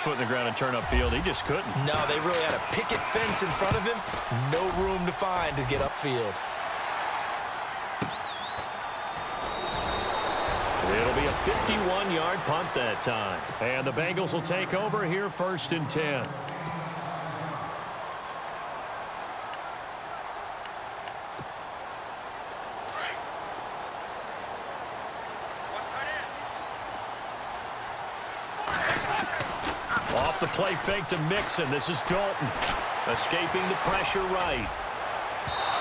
foot in the ground and turn upfield. He just couldn't. No, they really had a picket fence in front of him. No room to find to get upfield. It'll be a 51-yard punt that time. And the Bengals will take over here 1st and 10. Off the play fake to Mixon. This is Dalton. Escaping the pressure right.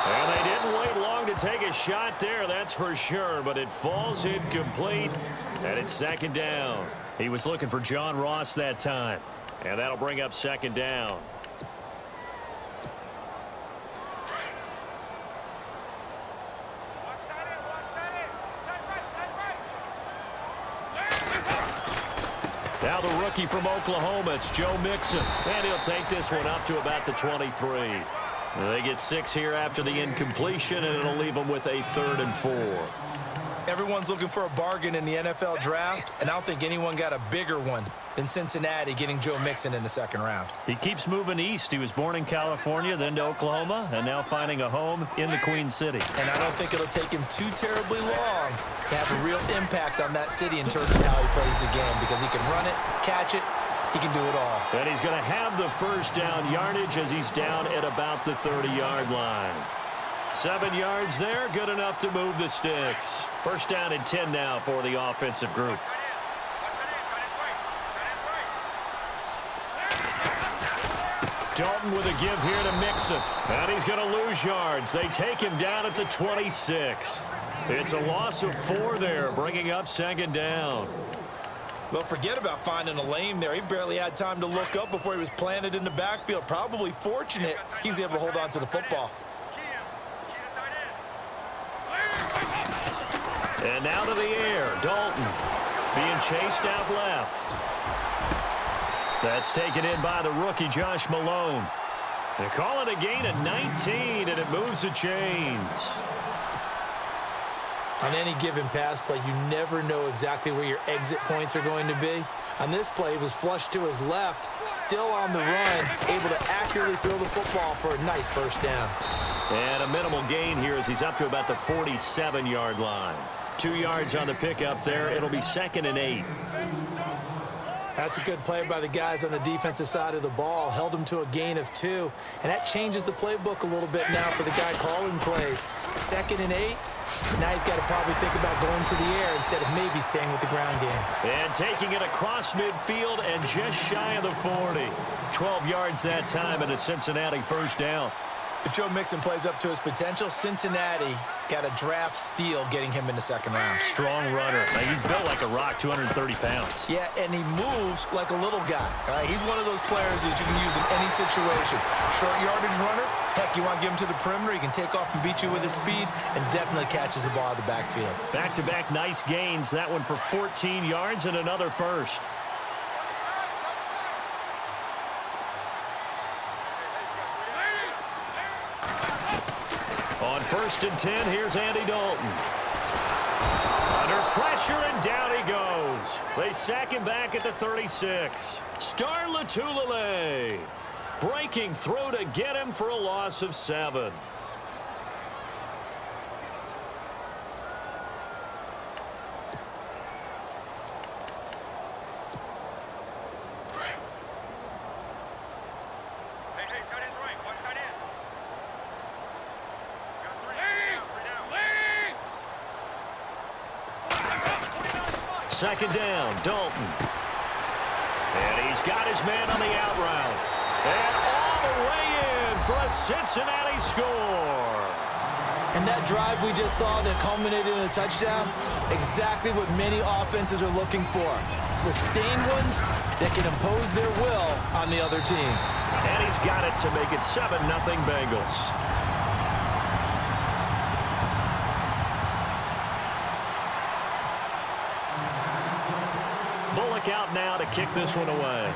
And they didn't wait long to take a shot there, that's for sure. But it falls incomplete, and it's 2nd down. He was looking for John Ross that time. And that'll bring up 2nd down. Now the rookie from Oklahoma, it's Joe Mixon. And he'll take this one up to about the 23. They get 6 here after the incompletion, and it'll leave them with a 3rd and 4. Everyone's looking for a bargain in the NFL draft, and I don't think anyone got a bigger one than Cincinnati getting Joe Mixon in the 2nd round. He keeps moving east. He was born in California, then to Oklahoma, and now finding a home in the Queen City. And I don't think it'll take him too terribly long to have a real impact on that city in terms of how he plays the game, because he can run it, catch it, he can do it all. And he's going to have the 1st down yardage as he's down at about the 30-yard line. 7 yards there, good enough to move the sticks. 1st down and 10 now for the offensive group. Dalton with a give here to Mixon. And he's going to lose yards. They take him down at the 26. It's a loss of 4 there, bringing up 2nd down. Well, forget about finding a lane there. He barely had time to look up before he was planted in the backfield. Probably fortunate he was able to hold on to the football. And now to the air, Dalton being chased out left. That's taken in by the rookie, Josh Malone. They call it a gain of 19, and it moves the chains. On any given pass play, you never know exactly where your exit points are going to be. On this play, he was flushed to his left, still on the run, able to accurately throw the football for a nice 1st down. And a minimal gain here as he's up to about the 47-yard line. 2 yards on the pickup there. It'll be 2nd and 8. That's a good play by the guys on the defensive side of the ball. Held him to a gain of 2. And that changes the playbook a little bit now for the guy calling plays. 2nd and 8. Now he's got to probably think about going to the air instead of maybe staying with the ground game. And taking it across midfield and just shy of the 40. 12 yards that time, and a Cincinnati 1st down. If Joe Mixon plays up to his potential, Cincinnati got a draft steal getting him in the 2nd round. Strong runner. He's built like a rock, 230 pounds. Yeah, and he moves like a little guy. All right? He's one of those players that you can use in any situation. Short yardage runner. Heck, you want to get him to the perimeter, he can take off and beat you with his speed, and definitely catches the ball out of the backfield. Back-to-back nice gains. That one for 14 yards and another 1st. On 1st and 10, here's Andy Dalton. Under pressure, and down he goes. They sack him back at the 36. Star Latulippe breaking through to get him for a loss of 7. Second down, Dalton. And he's got his man on the out route. And all the way in for a Cincinnati score. And that drive we just saw that culminated in a touchdown, exactly what many offenses are looking for. Sustained ones that can impose their will on the other team. And he's got it to make it 7-0 Bengals. Out now to kick this one away.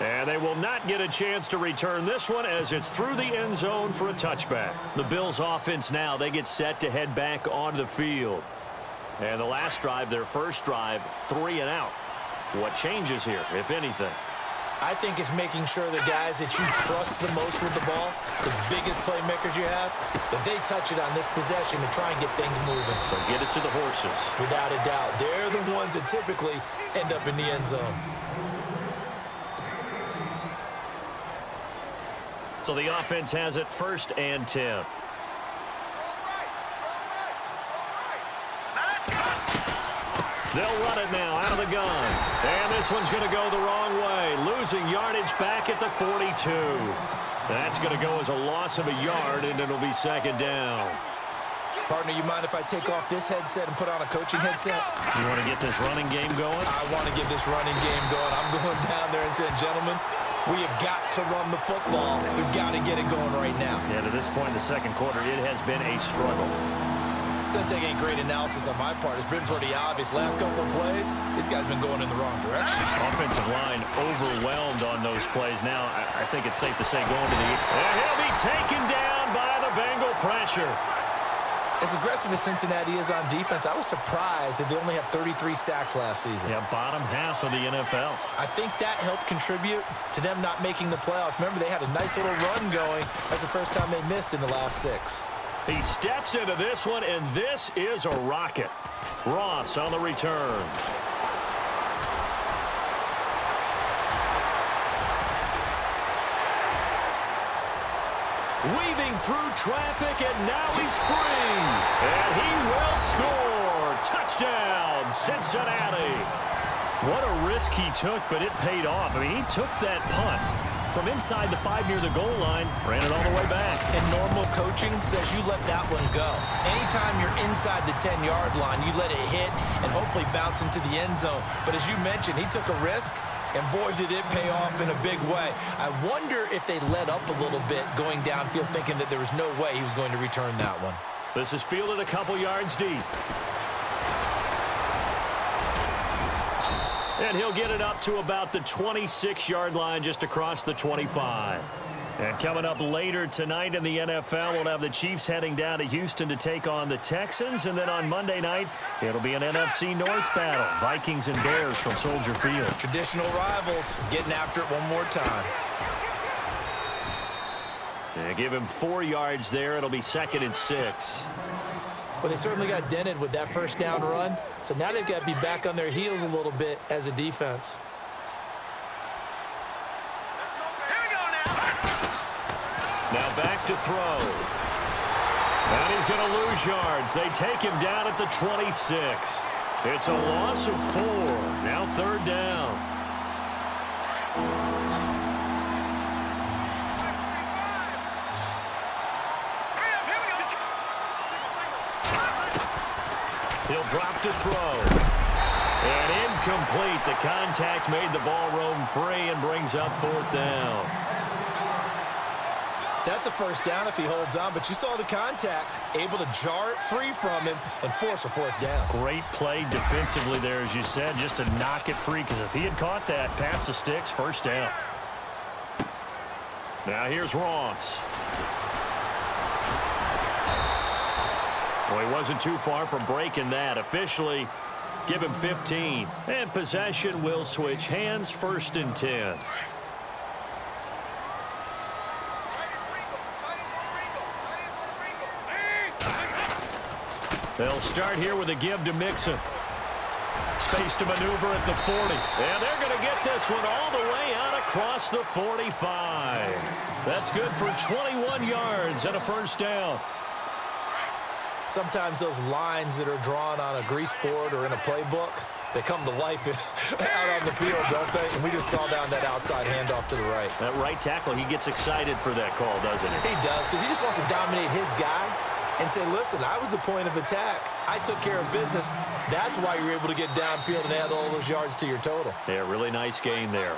And they will not get a chance to return this one as it's through the end zone for a touchback. The Bills offense now, they get set to head back onto the field. And the last drive, their first drive, 3 and out. What changes here, if anything? I think it's making sure the guys that you trust the most with the ball, the biggest playmakers you have, that they touch it on this possession to try and get things moving. So get it to the horses. Without a doubt. They're the ones that typically end up in the end zone. So the offense has it 1st and 10. They'll run it now out of the gun. And this one's going to go the wrong way. Losing yardage back at the 42. That's going to go as a loss of a yard, and it'll be 2nd down. Partner, you mind if I take off this headset and put on a coaching headset? You want to get this running game going? I want to get this running game going. I'm going down there and saying, gentlemen, we have got to run the football. We've got to get it going right now. Yeah, to this point in the second quarter, it has been a struggle. Doesn't take any great analysis on my part. It's been pretty obvious. Last couple of plays, these guys have been going in the wrong direction. Offensive line overwhelmed on those plays. Now, I think it's safe to say going to the... And he'll be taken down by the Bengal pressure. As aggressive as Cincinnati is on defense, I was surprised that they only had 33 sacks last season. Yeah, bottom half of the NFL. I think that helped contribute to them not making the playoffs. Remember, they had a nice little run going. That's the first time they missed in the last 6. He steps into this one, and this is a rocket. Ross on the return. Weaving through traffic, and now he's free. And he will score. Touchdown, Cincinnati. What a risk he took, but it paid off. I mean, he took that punt from inside the 5 near the goal line, ran it all the way back. And normal coaching says you let that one go. Anytime you're inside the 10-yard line, you let it hit and hopefully bounce into the end zone. But as you mentioned, he took a risk, and boy, did it pay off in a big way. I wonder if they let up a little bit going downfield, thinking that there was no way he was going to return that one. This is fielded a couple yards deep. And he'll get it up to about the 26-yard line, just across the 25. And coming up later tonight in the NFL, we'll have the Chiefs heading down to Houston to take on the Texans. And then on Monday night, it'll be an NFC North battle. Vikings and Bears from Soldier Field. Traditional rivals getting after it one more time. And give him 4 yards there. It'll be 2nd and 6. Well, they certainly got dented with that first down run. So now they've got to be back on their heels a little bit as a defense. Now back to throw. And he's going to lose yards. They take him down at the 26. It's a loss of 4. Now 3rd down. He'll drop to throw. And incomplete. The contact made the ball roam free and brings up 4th down. That's a first down if he holds on, but you saw the contact, able to jar it free from him and force a 4th down. Great play defensively there, as you said, just to knock it free, because if he had caught that, past the sticks, 1st down. Now here's Ross. Well, he wasn't too far from breaking that. Officially, give him 15. And possession will switch hands, 1st and 10. They'll start here with a give to Mixon. Space to maneuver at the 40. And they're going to get this one all the way out across the 45. That's good for 21 yards and a 1st down. Sometimes those lines that are drawn on a grease board or in a playbook, they come to life out on the field, don't they? And we just saw down that outside handoff to the right. That right tackle, he gets excited for that call, doesn't he? He does, because he just wants to dominate his guy and say, listen, I was the point of attack. I took care of business. That's why you're able to get downfield and add all those yards to your total. Yeah, really nice gain there.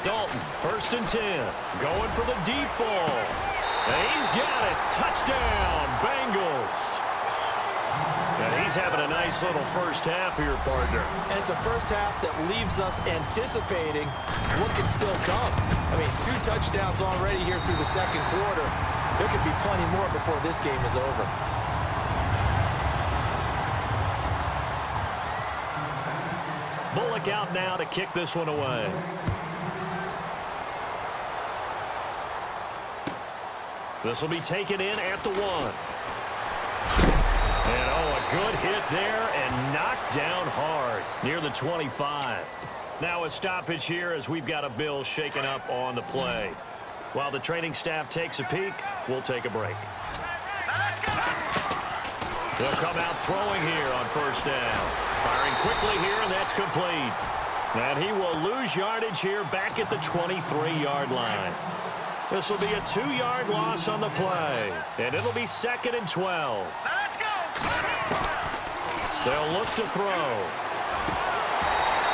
Dalton, 1st and 10, going for the deep ball. And he's got it. Touchdown, Bengals. And he's having a nice little first half here, partner. And it's a first half that leaves us anticipating what can still come. I mean, 2 touchdowns already here through the second quarter. There could be plenty more before this game is over. Bullock out now to kick this one away. This will be taken in at the 1. And, a good hit there and knocked down hard near the 25. Now a stoppage here as we've got a Bill shaken up on the play. While the training staff takes a peek, we'll take a break. They'll come out throwing here on first down. Firing quickly here, and that's complete. And he will lose yardage here back at the 23-yard line. This will be a 2-yard loss on the play, and it'll be 2nd and 12. They'll look to throw.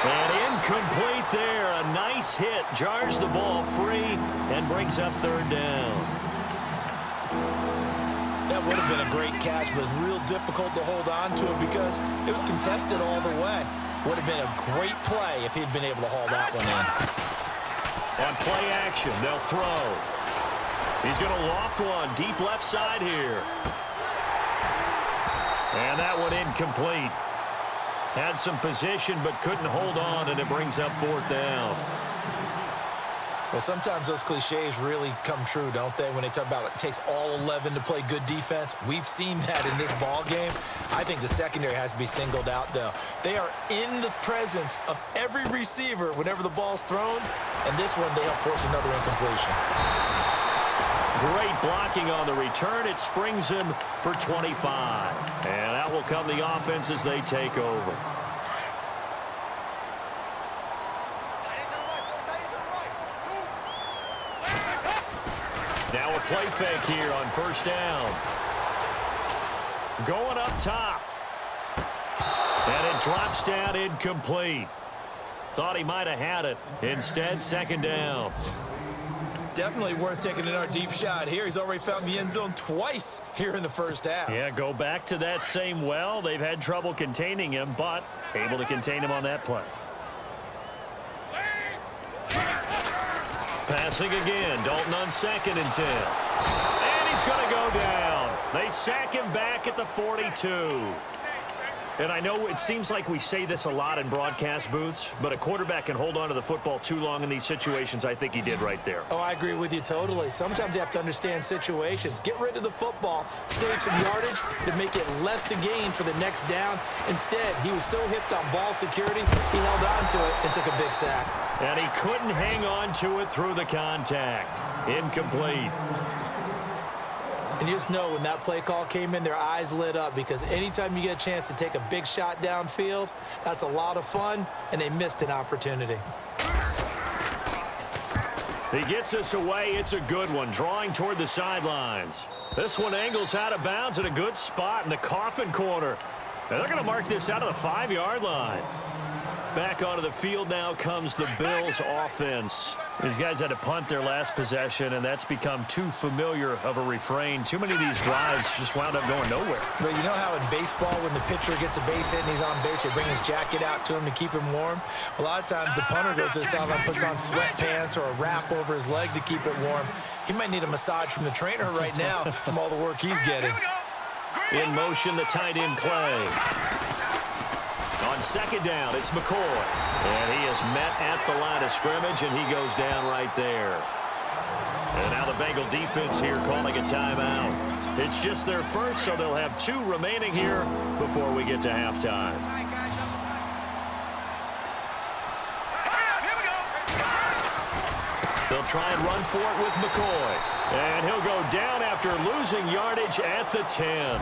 And incomplete there. A nice hit. Jars the ball free and brings up 3rd down. That would have been a great catch, but it was real difficult to hold on to it because it was contested all the way. Would have been a great play if he'd been able to haul that one in. On play action, they'll throw. He's going to loft one deep left side here. And that one incomplete. Had some position but couldn't hold on, and it brings up 4th down. Well, sometimes those cliches really come true, don't they? When they talk about it takes all 11 to play good defense. We've seen that in this ball game. I think the secondary has to be singled out, though. They are in the presence of every receiver whenever the ball's thrown, and this one they help force another incompletion. Great blocking on the return. It springs him for 25. And out will come the offense as they take over. Now a play fake here on first down. Going up top. And it drops down incomplete. Thought he might have had it. Instead, 2nd down. Definitely worth taking in our deep shot here. He's already found the end zone twice here in the first half. Yeah, go back to that same well. They've had trouble containing him, but able to contain him on that play. Passing again. Dalton on 2nd and 10. And he's going to go down. They sack him back at the 42. And I know it seems like we say this a lot in broadcast booths, but a quarterback can hold on to the football too long in these situations. I think he did right there. Oh, I agree with you totally. Sometimes you have to understand situations. Get rid of the football, save some yardage to make it less to gain for the next down. Instead, he was so hipped on ball security, he held on to it and took a big sack. And he couldn't hang on to it through the contact. Incomplete. And you just know when that play call came in, their eyes lit up because anytime you get a chance to take a big shot downfield, that's a lot of fun, and they missed an opportunity. He gets us away. It's a good one, drawing toward the sidelines. This one angles out of bounds at a good spot in the coffin corner. And they're going to mark this out of the 5-yard line. Back onto the field now comes the Bills offense. These guys had to punt their last possession, and that's become too familiar of a refrain. Too many of these drives just wound up going nowhere. Well, you know how in baseball when the pitcher gets a base hit and he's on base, they bring his jacket out to him to keep him warm? A lot of times the punter goes to the sideline, puts on sweatpants or a wrap over his leg to keep it warm. He might need a massage from the trainer right now from all the work he's getting. In motion, the tight end Clay. On 2nd down, it's McCoy. And he is met at the line of scrimmage, and he goes down right there. And now the Bengal defense here calling a timeout. It's just their first, so they'll have 2 remaining here before we get to halftime. They'll try and run for it with McCoy. And he'll go down after losing yardage at the 10.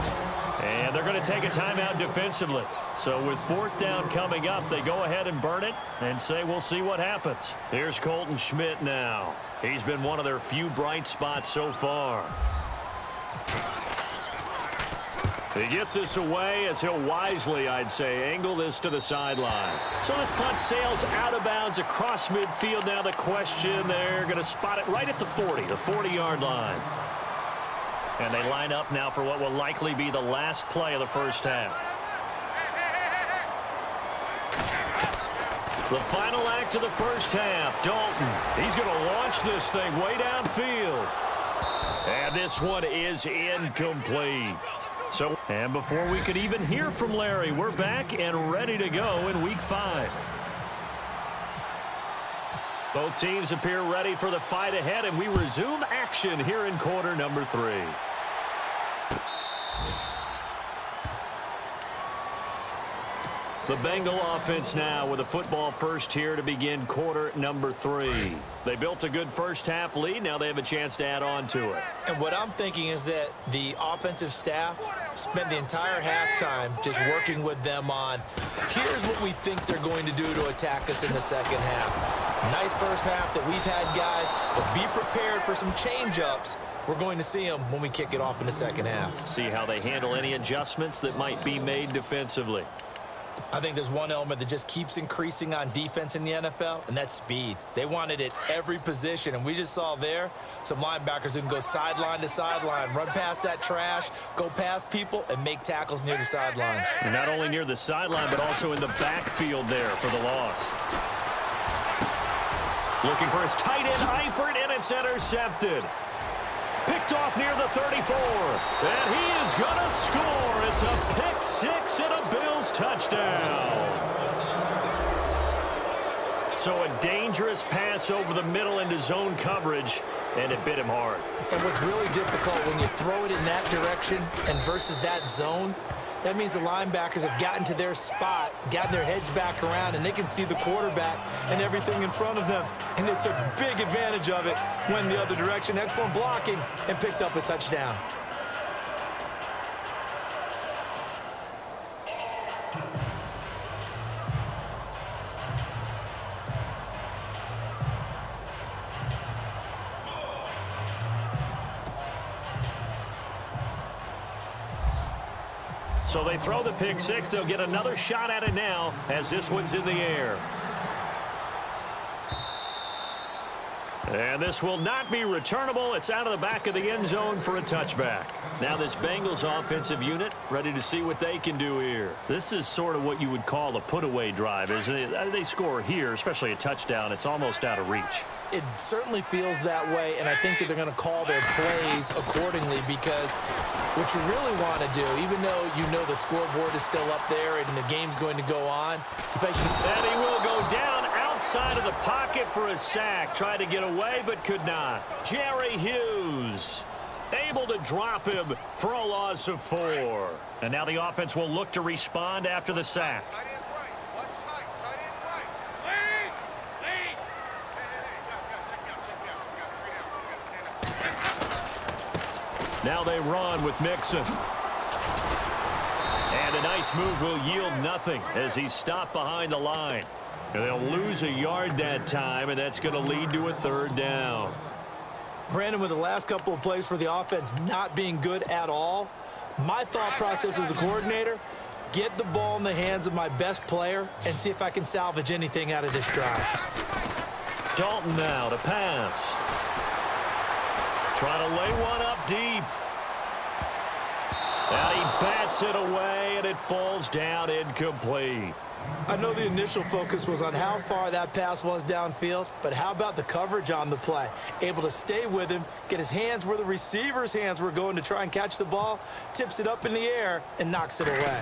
And they're going to take a timeout defensively. So with 4th down coming up, they go ahead and burn it and say we'll see what happens. Here's Colton Schmidt now. He's been one of their few bright spots so far. He gets this away as he'll wisely, I'd say, angle this to the sideline. So this punt sails out of bounds across midfield. Now the question, they're going to spot it right at the 40, the 40-yard line. And they line up now for what will likely be the last play of the first half. The final act of the first half. Dalton, he's going to launch this thing way downfield. And this one is incomplete. And before we could even hear from Larry, we're back and ready to go in Week 5. Both teams appear ready for the fight ahead, and we resume action here in quarter number 3. The Bengal offense now with a football first here to begin quarter number 3. They built a good first half lead. Now they have a chance to add on to it. And what I'm thinking is that the offensive staff spent the entire halftime just working with them on, here's what we think they're going to do to attack us in the second half. Nice first half that we've had, guys, but be prepared for some change-ups. We're going to see them when we kick it off in the second half. See how they handle any adjustments that might be made defensively. I think there's one element that just keeps increasing on defense in the NFL, and that's speed. They want it at every position, and we just saw there some linebackers who can go sideline to sideline, run past that trash, go past people, and make tackles near the sidelines. And not only near the sideline, but also in the backfield there for the loss. Looking for his tight end, Eifert, and it's intercepted. Picked off near the 34, and he is going to score. It's a pick six and a Bills touchdown. So a dangerous pass over the middle into zone coverage, and it bit him hard. And what's really difficult when you throw it in that direction and versus that zone, that means the linebackers have gotten to their spot, gotten their heads back around, and they can see the quarterback and everything in front of them. And they took big advantage of it, went the other direction, excellent blocking, and picked up a touchdown. So they throw the pick six. They'll get another shot at it now as this one's in the air. And this will not be returnable. It's out of the back of the end zone for a touchback. Now this Bengals offensive unit ready to see what they can do here. This is sort of what you would call a put-away drive, isn't it? They score here, especially a touchdown. It's almost out of reach. It certainly feels that way, and I think that they're going to call their plays accordingly, because what you really want to do, even though you know the scoreboard is still up there and the game's going to go on, and he will go down outside of the pocket for a sack. Tried to get away but could not. Jerry Hughes able to drop him for a loss of 4. And now the offense will look to respond after the sack. Now they run with Mixon. And a nice move will yield nothing as he's stopped behind the line. And they'll lose a yard that time, and that's going to lead to a third down. Brandon, with the last couple of plays for the offense not being good at all, my thought process as a coordinator, get the ball in the hands of my best player and see if I can salvage anything out of this drive. Dalton now to pass. Trying to lay one up deep. And he bats it away, and it falls down incomplete. I know the initial focus was on how far that pass was downfield, but how about the coverage on the play? Able to stay with him, get his hands where the receiver's hands were going to try and catch the ball, tips it up in the air, and knocks it away.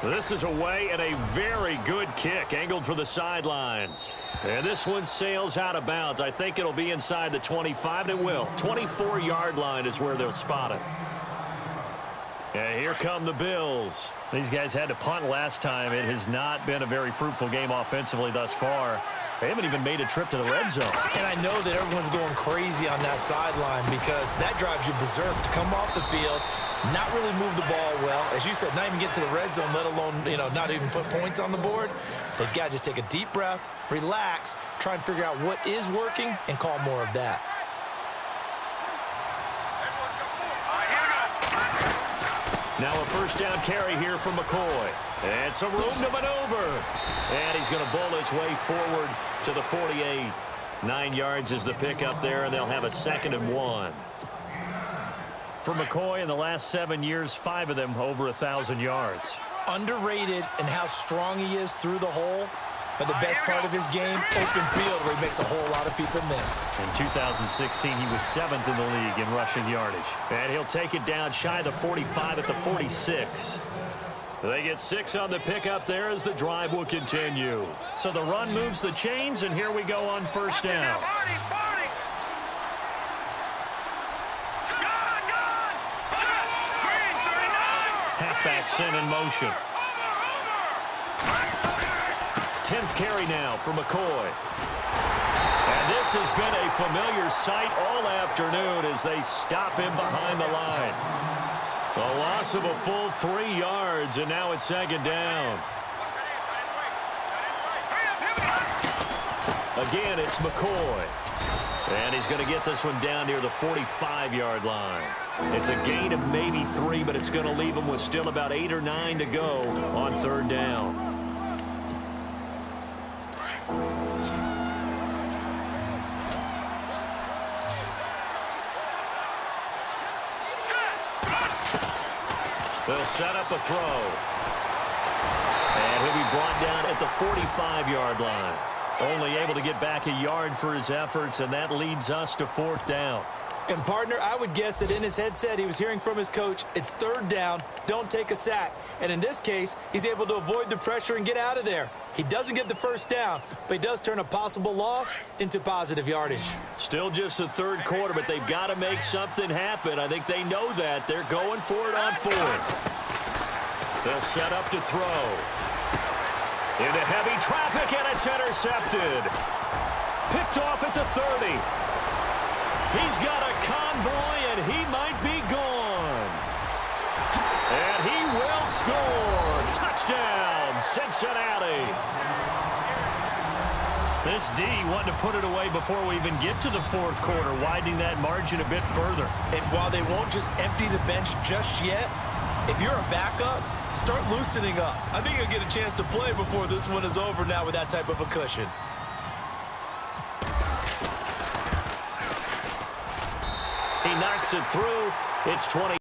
This is away, and a very good kick angled for the sidelines. And this one sails out of bounds. I think it'll be inside the 25, and it will. 24-yard line is where they'll spot it. And here come the Bills. These guys had to punt last time. It has not been a very fruitful game offensively thus far. They haven't even made a trip to the red zone. And I know that everyone's going crazy on that sideline because that drives you berserk to come off the field, not really move the ball well. As you said, not even get to the red zone, let alone, not even put points on the board. They've got to just take a deep breath, relax, try and figure out what is working, and call more of that. Now a first down carry here from McCoy. And some room to maneuver. And he's going to bowl his way forward to the 48. 9 yards is the pickup there, and they'll have a 2nd and 1. For McCoy in the last 7 years, 5 of them over 1,000 yards. Underrated in how strong he is through the hole. But the best part of his game, open field, where he makes a whole lot of people miss. In 2016, he was 7th in the league in rushing yardage. And he'll take it down shy of the 45 at the 46. They get 6 on the pickup there as the drive will continue. So the run moves the chains, and here we go on first down. Halfback sent in motion. 10th carry now for McCoy. And this has been a familiar sight all afternoon as they stop him behind the line. A loss of a full 3 yards, and now it's second down. Again, it's McCoy. And he's going to get this one down near the 45-yard line. It's a gain of maybe 3, but it's going to leave him with still about 8 or 9 to go on third down. They'll set up a throw. And he'll be brought down at the 45-yard line. Only able to get back a yard for his efforts, and that leads us to fourth down. And, partner, I would guess that in his headset he was hearing from his coach, it's third down, don't take a sack. And in this case, he's able to avoid the pressure and get out of there. He doesn't get the first down, but he does turn a possible loss into positive yardage. Still just the third quarter, but they've got to make something happen. I think they know that. They're going for it on fourth. They'll set up to throw. Into heavy traffic, and it's intercepted. Picked off at the 30. He's got a convoy, and he might be gone. And he will score. Touchdown, Cincinnati. This D wanted to put it away before we even get to the fourth quarter, widening that margin a bit further. And while they won't just empty the bench just yet, if you're a backup, start loosening up. I think you'll get a chance to play before this one is over now with that type of a cushion. He knocks it through. It's 20.